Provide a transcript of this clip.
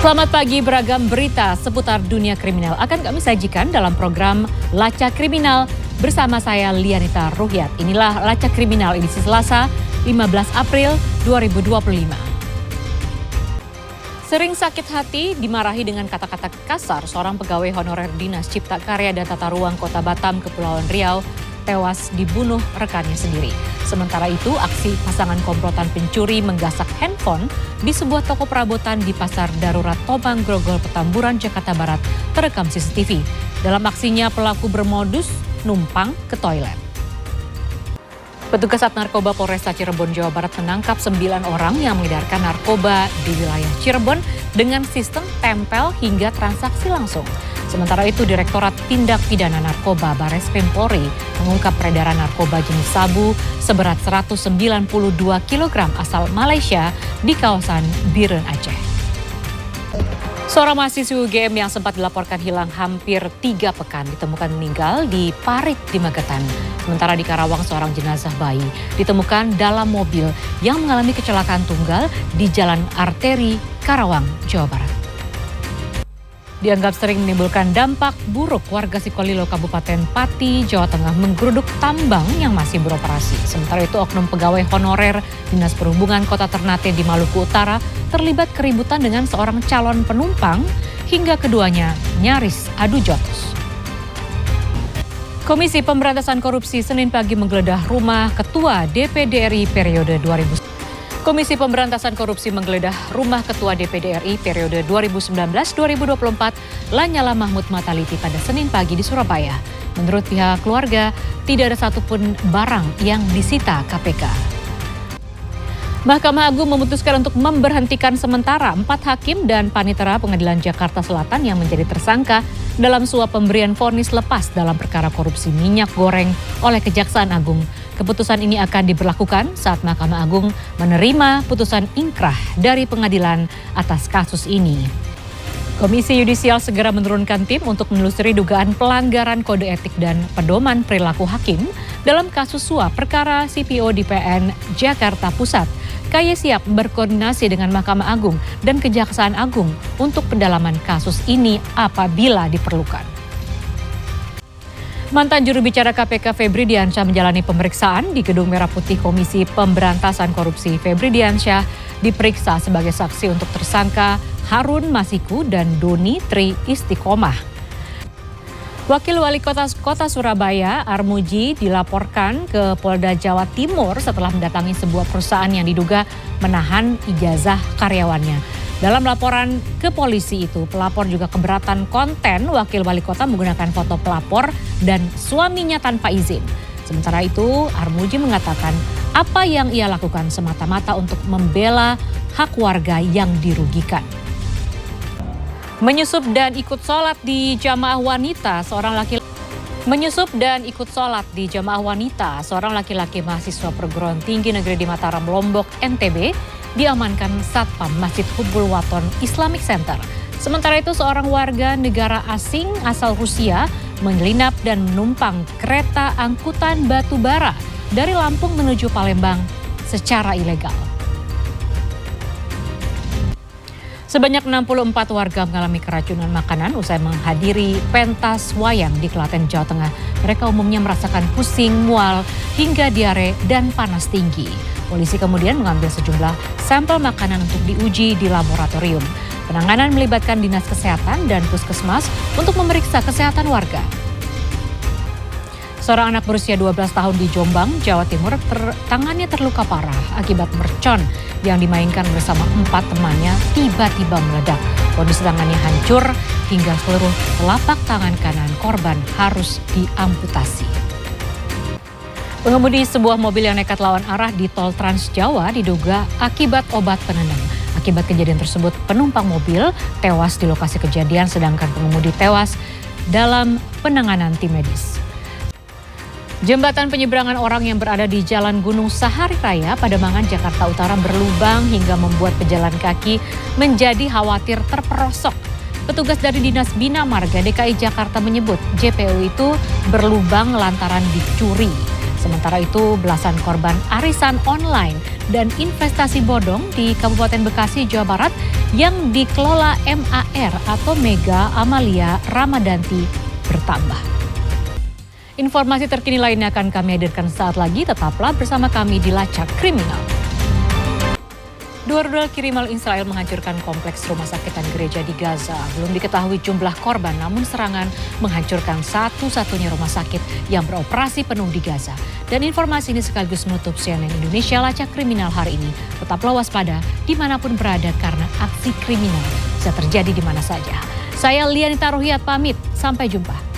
Selamat pagi, beragam berita seputar dunia kriminal akan kami sajikan dalam program Lacak Kriminal bersama saya Lianita Ruhyat. Inilah Lacak Kriminal edisi Selasa 15 April 2025. Sering sakit hati dimarahi dengan kata-kata kasar, seorang pegawai honorer Dinas Cipta Karya dan Tata Ruang Kota Batam, Kepulauan Riau, tewas dibunuh rekannya sendiri. Sementara itu, aksi pasangan komplotan pencuri menggasak handphone di sebuah toko perabotan di Pasar Darurat Tomang Grogol, Petamburan, Jakarta Barat terekam CCTV. Dalam aksinya, pelaku bermodus numpang ke toilet. Petugas Sat Narkoba Polresta Cirebon, Jawa Barat menangkap 9 orang yang mengedarkan narkoba di wilayah Cirebon dengan sistem tempel hingga transaksi langsung. Sementara itu, Direktorat Tindak Pidana Narkoba Bareskrim Polri mengungkap peredaran narkoba jenis sabu seberat 192 kg asal Malaysia di kawasan Biren, Aceh. Seorang mahasiswi UGM yang sempat dilaporkan hilang hampir 3 pekan ditemukan meninggal di Parit di Magetan. Sementara di Karawang, seorang jenazah bayi ditemukan dalam mobil yang mengalami kecelakaan tunggal di Jalan Arteri Karawang, Jawa Barat. Dianggap sering menimbulkan dampak buruk, warga Sikolilo, Kabupaten Pati, Jawa Tengah menggeruduk tambang yang masih beroperasi. Sementara itu, oknum pegawai honorer Dinas Perhubungan Kota Ternate di Maluku Utara terlibat keributan dengan seorang calon penumpang hingga keduanya nyaris adu jotos. Komisi Pemberantasan Korupsi Senin pagi menggeledah rumah Ketua DPD RI periode 2000. Komisi Pemberantasan Korupsi menggeledah rumah Ketua DPD RI periode 2019-2024 Lanyala Mahmud Mataliti pada Senin pagi di Surabaya. Menurut pihak keluarga, tidak ada satupun barang yang disita KPK. Mahkamah Agung memutuskan untuk memberhentikan sementara 4 hakim dan panitera Pengadilan Jakarta Selatan yang menjadi tersangka dalam suap pemberian vonis lepas dalam perkara korupsi minyak goreng oleh Kejaksaan Agung. Keputusan ini akan diberlakukan saat Mahkamah Agung menerima putusan ingkrah dari pengadilan atas kasus ini. Komisi Yudisial segera menurunkan tim untuk menelusuri dugaan pelanggaran kode etik dan pedoman perilaku hakim dalam kasus suap perkara CPO di PN Jakarta Pusat. KY siap berkoordinasi dengan Mahkamah Agung dan Kejaksaan Agung untuk pendalaman kasus ini apabila diperlukan. Mantan juru bicara KPK Febri Diansyah menjalani pemeriksaan di Gedung Merah Putih. Komisi Pemberantasan Korupsi Febri Diansyah diperiksa sebagai saksi untuk tersangka Harun Masiku dan Doni Tri Istiqomah. Wakil Wali Kota Surabaya Armuji dilaporkan ke Polda Jawa Timur setelah mendatangi sebuah perusahaan yang diduga menahan ijazah karyawannya. Dalam laporan ke polisi itu, pelapor juga keberatan konten Wakil Wali Kota menggunakan foto pelapor dan suaminya tanpa izin. Sementara itu, Armuji mengatakan apa yang ia lakukan semata-mata untuk membela hak warga yang dirugikan. Menyusup dan ikut sholat di jamaah wanita, seorang laki-laki mahasiswa perguruan tinggi negeri di Mataram, Lombok, NTB diamankan Satpam Masjid Hubul Waton Islamic Center. Sementara itu, seorang warga negara asing asal Rusia menyelinap dan menumpang kereta angkutan batu bara dari Lampung menuju Palembang secara ilegal. Sebanyak 64 warga mengalami keracunan makanan usai menghadiri pentas wayang di Klaten, Jawa Tengah. Mereka umumnya merasakan pusing, mual, hingga diare dan panas tinggi. Polisi kemudian mengambil sejumlah sampel makanan untuk diuji di laboratorium. Penanganan melibatkan Dinas Kesehatan dan Puskesmas untuk memeriksa kesehatan warga. Seorang anak berusia 12 tahun di Jombang, Jawa Timur, tangannya terluka parah akibat mercon yang dimainkan bersama 4 temannya tiba-tiba meledak. Kondisi tangannya hancur hingga seluruh telapak tangan kanan korban harus diamputasi. Pengemudi sebuah mobil yang nekat lawan arah di Tol Trans Jawa diduga akibat obat penenang. Akibat kejadian tersebut, penumpang mobil tewas di lokasi kejadian sedangkan pengemudi tewas dalam penanganan tim medis. Jembatan penyeberangan orang yang berada di Jalan Gunung Sahari Raya, Pademangan, Jakarta Utara berlubang hingga membuat pejalan kaki menjadi khawatir terperosok. Petugas dari Dinas Bina Marga DKI Jakarta menyebut JPU itu berlubang lantaran dicuri. Sementara itu, belasan korban arisan online dan investasi bodong di Kabupaten Bekasi, Jawa Barat yang dikelola MAR atau Mega Amalia Ramadanti bertambah. Informasi terkini lainnya akan kami hadirkan saat lagi. Tetaplah bersama kami di Lacak Kriminal. Dua rudal kirimal Israel menghancurkan kompleks rumah sakit dan gereja di Gaza. Belum diketahui jumlah korban, namun serangan menghancurkan satu-satunya rumah sakit yang beroperasi penuh di Gaza. Dan informasi ini sekaligus menutup CNN Indonesia Lacak Kriminal hari ini. Tetaplah waspada dimanapun berada karena aksi kriminal bisa terjadi di mana saja. Saya Lianita Ruhiat pamit, sampai jumpa.